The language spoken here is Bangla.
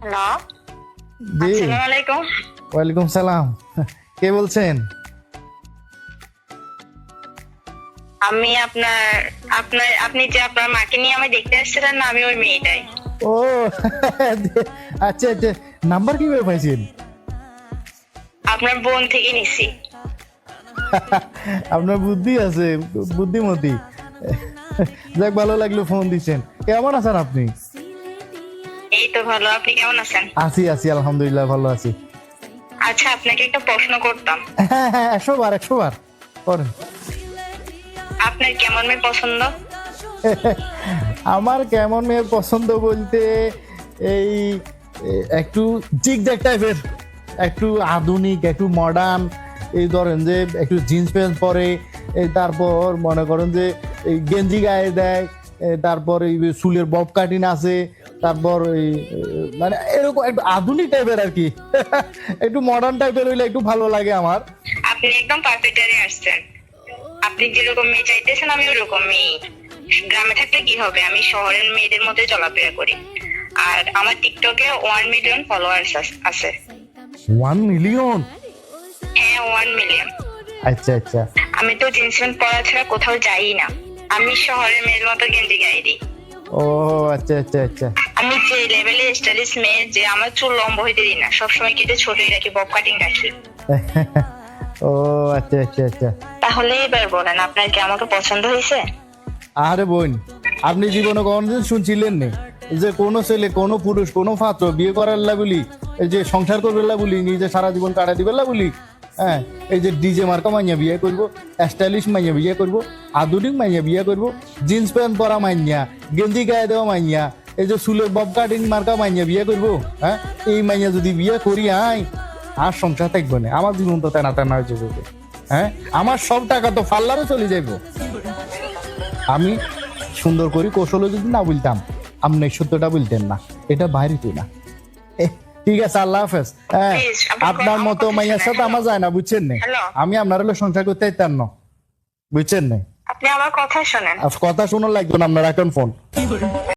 হ্যালো, জি, আসসালামু আলাইকুম। ওয়ালাইকুম সালাম। কে বলছেন? আমি আপনার আপনার আপনি যে আপনার মাকে নিয়ে আমায় দেখতে আসছিলেন না, আমি ওই মেয়েটাই। ও আচ্ছা আচ্ছা, নাম্বার কিভাবে পাইছেন? আপনার বোন থেকে নিছি। আপনার বুদ্ধি আছে, বুদ্ধিমতী। যাক, ভালো লাগলো ফোন দিচ্ছেন। কেমন আছেন আপনি? এই তো ভালো, আপনি কেমন আছেন? আছি আছি, আলহামদুলিল্লাহ ভালো আছি। আচ্ছা, আপনাকে একটা প্রশ্ন করতাম। হ্যাঁ হ্যাঁ, 100 বার 100 বার করেন। আপনার কেমন মেয়ে পছন্দ? আমার কেমন মেয়ে পছন্দ বলতে এই একটু জিগজ্যাগ টাইপের, একটু আধুনিক, একটু মডার্ন। এই ধরেন যে একটু জিন্স প্যান্ট পরে, তারপর মনে করেন যে এই গেঞ্জি গায়ে দেয়, তারপর এই চুলের বব কাটিং আছে, তারপর এই মানে এরকম একটু আধুনিক টাইপের আর কি। একটু মডার্ন টাইপের হইলে একটু ভালো লাগে আমার। আপনি একদম পারফেক্ট এরিয়া আসছেন। আপনি যেরকম মেয়ে চাইতেছেন আমি ওরকম মেয়ে। গ্রামে থাকলে কি হবে, আমি শহরের মেয়েদের মধ্যে চলাফেরা করি। আর আমার টিকটকে 1 মিলিয়ন ফলোয়ার্স আছে। 1 মিলিয়ন? হ্যাঁ, 1 মিলিয়ন। আচ্ছা আচ্ছা। আমি তো জিন্স প্যান্ট পরা ছাড়া কোথাও যাই না। আমি শহরের মেয়ের মতো গেঞ্জি গায়ে দিই। ও আচ্ছা আচ্ছা আচ্ছা। আমি যে লেভেলে স্টাইলিশ মেয়ে, যে আমার চুল লম্বা হইতে দিই না, সবসময় কেটে ছোটই রাখি, বব কাটিং রাখি। ও আচ্ছা আচ্ছা আচ্ছা। তাহলে এবার বলেন, আপনার কি আমাকে পছন্দ হয়েছে? আরে বোন, আপনি জীবনে কোনদিন শুনছিলেন না যে কোনো ছেলে, কোনো পুরুষ, কোনো পাত্র বিয়ে করার লা বলি, এই যে সংসার করবে লা বলি, নিজে সারা জীবন কাটা দিবে লা বলি, হ্যাঁ, এই যে ডিজে মার্কা মাইয়া বিয়ে করবো, স্টাইলিশ মাইয়া বিয়ে করবো, আধুনিক মাইয়া বিয়ে করবো, জিন্স প্যান্ট পরা মাইয়া, গেঞ্জি গায়ে দেওয়া মাইয়া, এই যে চুলের বব কাটিং মার্কা মাইয়া বিয়ে করবো, হ্যাঁ, এই মাইয়া যদি বিয়ে করি আর সংসার থাকবে না, আমার জীবন তো তেনা তেনা হয়ে যাবে। হ্যাঁ, আমার সব টাকা তো ফাল্লারে চলে যাইবো। আমি সুন্দর করে কৌশল যদি না বলতাম, আপনি সত্যটা বলতেন না, এটা বাইরে তুই না। ঠিক আছে, আল্লাহ হাফেজ। হ্যাঁ, Please, আপনার মতো মাইয়ার সাথে আমার যায় না, বুঝছেন না? Hello? আমি আপনার হলো সংসার করতে চাইতাম না, বুঝছেন না? আপনি আমার কথা শোনেন। কথা শোনার লাগবে না, আপনার এখন ফোন